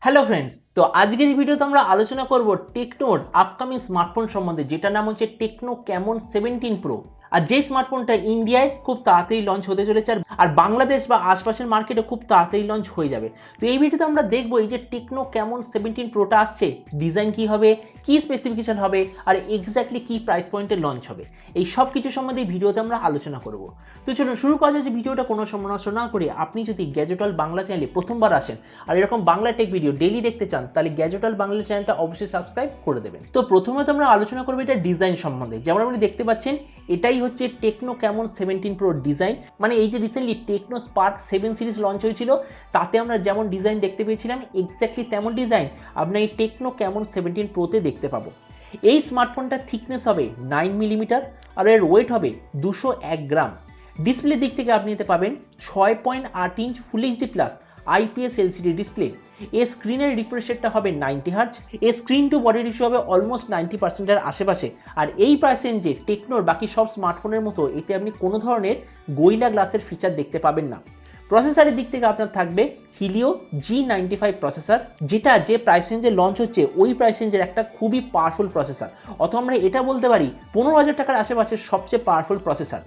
Hello friends, তো আজকের এই ভিডিওতে আমরা আলোচনা করব টেকনোর আপকামিং স্মার্টফোন সম্বন্ধে, যেটা নাম হচ্ছে টেকনো ক্যামন 17 প্রো। আর যে স্মার্টফোনটা ইন্ডিয়ায় খুব তাড়াতাড়ি লঞ্চ হতে চলেছে আর বাংলাদেশ বা আশপাশের মার্কেটে খুব তাড়াতাড়ি লঞ্চ হয়ে যাবে। তো এই ভিডিওতে আমরা দেখবো এই যে টেকনো ক্যামন 17 প্রোটা আসছে, ডিজাইন কি হবে, কি স্পেসিফিকেশন হবে, আর এক্স্যাক্টলি কি প্রাইস পয়েন্টে লঞ্চ হবে, এই সব কিছু সম্বন্ধে এই ভিডিওতে আমরা আলোচনা করব। তো চলুন শুরু করা যাচ্ছে ভিডিওটা কোনো সমালোচনা না করে। আপনি যদি গ্যাজেট ওয়ার্ল্ড বাংলা চ্যানেলে প্রথমবার আসেন আর এরকম বাংলা টেক ভিডিও ডেইলি দেখতে চান, তাহলে গ্যাজেট ওয়ার্ল্ড বাংলা চ্যানেলটা অবশ্যই সাবস্ক্রাইব করে দেবেন। তো প্রথমত আমরা আলোচনা করবো এটা ডিজাইন সম্বন্ধে। যেমন আপনি দেখতে পাচ্ছেন, এটাই হচ্ছে টেকনো ক্যামন 17 প্রো ডিজাইন। মানে এই যে recently Tecno Spark 7 series launch হয়েছিল, তাতে আমরা যেমন ডিজাইন দেখতে পেয়েছিলাম, এক্স্যাক্টলি তেমন ডিজাইন আপনার এই টেকনো ক্যামন 17 প্রোতে দেখতে পাবো। এই স্মার্টফোনটার থিকনেস হবে 9 মিলিমিটার আর এর ওয়েট হবে 201 গ্রাম। ডিসপ্লে দিক থেকে আপনি নিতে পাবেন 6.8 inch full HD plus IPS LCD display. এর স্ক্রিনের রিফ্রেশ রেটটা হবে 90 হার্জ। এর স্ক্রিন টু বডি রেশিও হবে অলমোস্ট 90%-এর আশেপাশে। আর এই প্রাইস রেঞ্জে টেকনোর বাকি সব স্মার্টফোনের মতো এতে আপনি কোনো ধরনের গোরিলা গ্লাসের ফিচার দেখতে পাবেন না। প্রসেসরের দিক থেকে আপনার থাকবে হিলিও G95 প্রসেসর, যেটা যে প্রাইস রেঞ্জে লঞ্চ হচ্ছে ওই প্রাইস রেঞ্জের একটা খুবই পাওয়ারফুল প্রসেসর। অথবা আমরা এটা বলতে পারি 15,000 টাকার আশেপাশে সবচেয়ে পাওয়ারফুল প্রসেসর।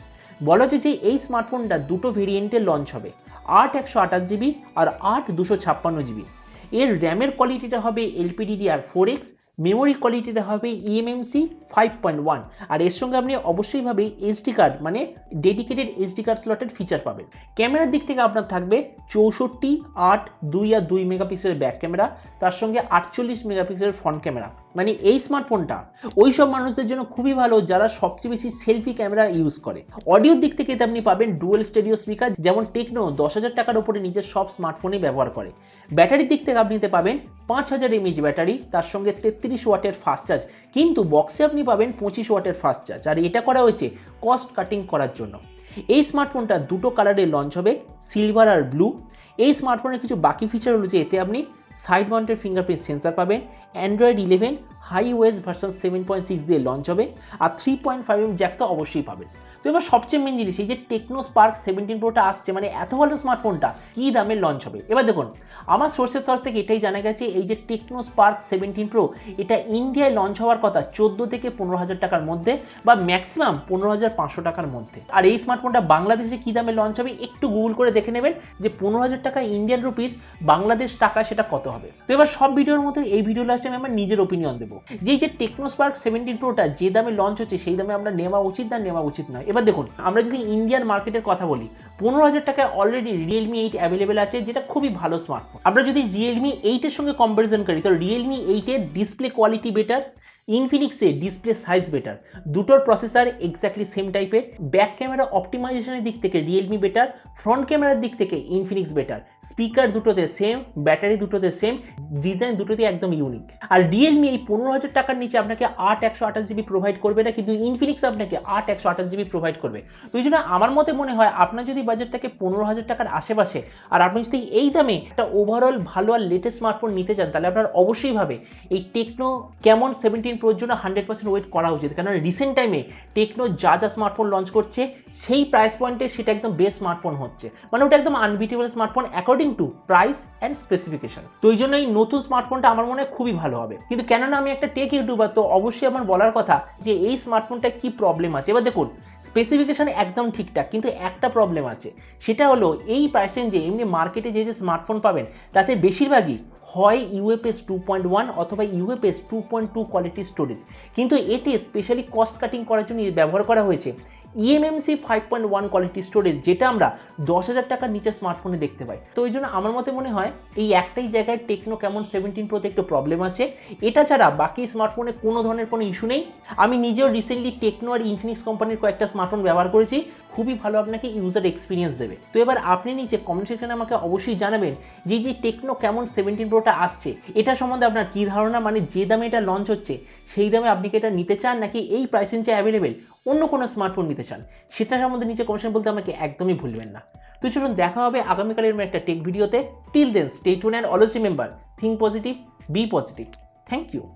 বলা হচ্ছে যে এই স্মার্টফোনটা দুটো ভেরিয়েন্টে লঞ্চ হবে, 8/128GB আর 8/256GB। এর র্যামের কোয়ালিটিটা হবে LPDDR4X, মেমোরি কোয়ালিটিটা হবে eMMC 5.1। আর এর সঙ্গে আপনি অবশ্যইভাবে SD কার্ড মানে ডেডিকেটেড SD কার্ড স্লটের ফিচার পাবেন। ক্যামেরার দিক থেকে আপনার থাকবে 64, 8, 2 আর 2 মেগাপিক্সেলের ব্যাক ক্যামেরা, তার সঙ্গে 48 মেগাপিক্সেলের ফ্রন্ট ক্যামেরা। মানে এই স্মার্টফোনটা ওই সব মানুষদের জন্য খুবই ভালো যারা সবচেয়ে বেশি সেলফি ক্যামেরা ইউজ করে। অডিওর দিক থেকে এতে আপনি পাবেন ডুয়েল স্টেরিও স্পিকার, যেমন টেকনো 10,000 টাকার উপরে নিজের সব স্মার্টফোনে ব্যবহার করে। ব্যাটারির দিক থেকে আপনি নিতে পাবেন 5000 mAh ব্যাটারি, তার সঙ্গে 33 ওয়াটের ফাস্ট চার্জ। কিন্তু বক্সে আপনি পাবেন 25 ওয়াটের ফাস্ট চার্জ, আর এটা করা হয়েছে কস্ট কাটিং করার জন্য। এই স্মার্টফোনটা দুটো কালারে লঞ্চ হবে, সিলভার আর ব্লু। এই স্মার্টফোনের কিছু বাকি ফিচার হলো যে এতে আপনি সাইড মাউন্টেড ফিঙ্গারপ্রিন্ট সেন্সার পাবেন, অ্যান্ড্রয়েড 11 iOS ভার্সন 7.6 দিয়ে লঞ্চ হবে, আর 3.5mm জ্যাক তো অবশ্যই পাবেন। তো এবার সবচেয়ে মেন জিনিস, এই যে টেকনো স্পার্ক 17 প্রোটা আসছে, মানে এত ভালো স্মার্টফোনটা কী দামে লঞ্চ হবে। এবার দেখুন, আমার সোর্সের তরফ থেকে এটাই জানা গেছে, এই যে টেকনো স্পার্ক 17 প্রো এটা ইন্ডিয়ায় লঞ্চ হওয়ার কথা 14 থেকে 15,000 টাকার মধ্যে, বা ম্যাক্সিমাম 15,500 টাকার মধ্যে। আর এই স্মার্টফোনটা বাংলাদেশে কী দামে লঞ্চ হবে একটু গুগল করে দেখে নেবেন যে 15,000 টাকা ইন্ডিয়ান রুপিস বাংলাদেশ টাকা সেটা কত হবে। তো এবার সব ভিডিওর মধ্যে এই ভিডিও লাস্টে আমি আমার নিজের ওপিনিয়ন দেবো যে এই যে টেকনো স্পার্ক 17 প্রোটা যে দামে লঞ্চ হচ্ছে সেই দামে আমরা নেওয়া উচিত না নেওয়া উচিত নয়। এবার দেখুন, আমরা যদি ইন্ডিয়ান মার্কেটের কথা বলি, 15,000 টাকায় অলরেডি রিয়েলমি 8 অ্যাভেলেবেল আছে, যেটা খুবই ভালো স্মার্টফোন। আমরা যদি রিয়েলমি 8-এর সঙ্গে কম্পারিজন করি, তো রিয়েলমি 8-এর ডিসপ্লে কোয়ালিটি বেটার, ইনফিনিক্সের ডিসপ্লে সাইজ বেটার, দুটোর প্রসেসর এক্স্যাক্টলি সেম টাইপের। ব্যাক ক্যামেরা অপটিমাইজেশনের দিক থেকে রিয়েলমি বেটার, ফ্রন্ট ক্যামেরার দিক থেকে ইনফিনিক্স বেটার, স্পিকার দুটোতে সেম, ব্যাটারি দুটোতে সেম, ডিজাইন দুটোতে একদম ইউনিক। আর রিয়েলমি এই 15,000 টাকার নিচে আপনাকে 8/128GB প্রোভাইড করবে না, কিন্তু ইনফিনিক্স আপনাকে 8/128GB প্রোভাইড করবে। তো এই জন্য আমার মতে মনে হয় আপনার যদি বাজেট থাকে 15,000 টাকার আশেপাশে, আর আপনি যদি এই দামে একটা ওভারঅল ভালো আর লেটেস্ট স্মার্টফোন নিতে চান, তাহলে আপনার অবশ্যই ভাবে এই টেকনো ক্যামন 17 প্রোর জন্য 100% ওয়েট করা উচিত। কারণ রিসেন্ট টাইমে টেকনো যা যা স্মার্টফোন লঞ্চ করছে সেই প্রাইস পয়েন্টে সেটা একদম বেস্ট স্মার্টফোন হচ্ছে, মানে ওটা একদম unbeatable smartphone according to price and specification. তো এই জন্য এই নতুন স্মার্টফোনটা আমার মনে হয় খুবই ভালো হবে। কিন্তু কেননা আমি একটা টেক ইউটিউবার, তো অবশ্যই আমার বলার কথা যে এই স্মার্টফোনটা কি প্রবলেম আছে। এবার দেখুন, স্পেসিফিকেশন একদম ঠিকঠাক, কিন্তু একটা প্রবলেম আছে, সেটা হলো এই প্রাইস রেঞ্জে এমনি মার্কেটে যে যে স্মার্টফোন পাবেন তাতে বেশিরভাগই হয় UFS 2.1 অথবা UFS 2.2 কোয়ালিটি স্টোরেজ, কিন্তু এতে স্পেশালি কস্ট কাটিং করার জন্য ব্যবহার করা হয়েছে eMMC 5.1 কোয়ালিটি স্টোরেজ, যেটা আমরা 10,000 টাকার নিচে স্মার্টফোনে দেখতে পাই। তো ওই জন্য আমার মতে মনে হয় এই একটাই জায়গায় টেকনো ক্যামন 17 প্রোতে একটু প্রবলেম আছে। এটা ছাড়া বাকি স্মার্টফোনে কোনো ধরনের কোনো ইস্যু নেই। আমি নিজেও রিসেন্টলি টেকনো আর ইনফিনিক্স কোম্পানির কয়েকটা স্মার্টফোন ব্যবহার করেছি, খুবই ভালো আপনাকে ইউজার এক্সপিরিয়েন্স দেবে। তো এবার আপনি নিচে কমেন্ট সেকশনে আমাকে অবশ্যই জানাবেন যে যে টেকনো ক্যামন 17 প্রোটা আসছে এটা সম্বন্ধে আপনার কী ধারণা, মানে যে দামে এটা লঞ্চ হচ্ছে সেই দামে আপনি কি এটা নিতে চান, নাকি এই প্রাইস রেঞ্জে অ্যাভেলেবেল অন্য কোনো স্মার্টফোন নিতে চান, সেটা সম্বন্ধে নিচে কমেন্ট বলতে আমাকে একদমই ভুলবেন না। তো চলুন দেখা হবে আগামীকালের একটা টেক ভিডিওতে। Till then stay tune and always remember, think positive, be positive. Thank you.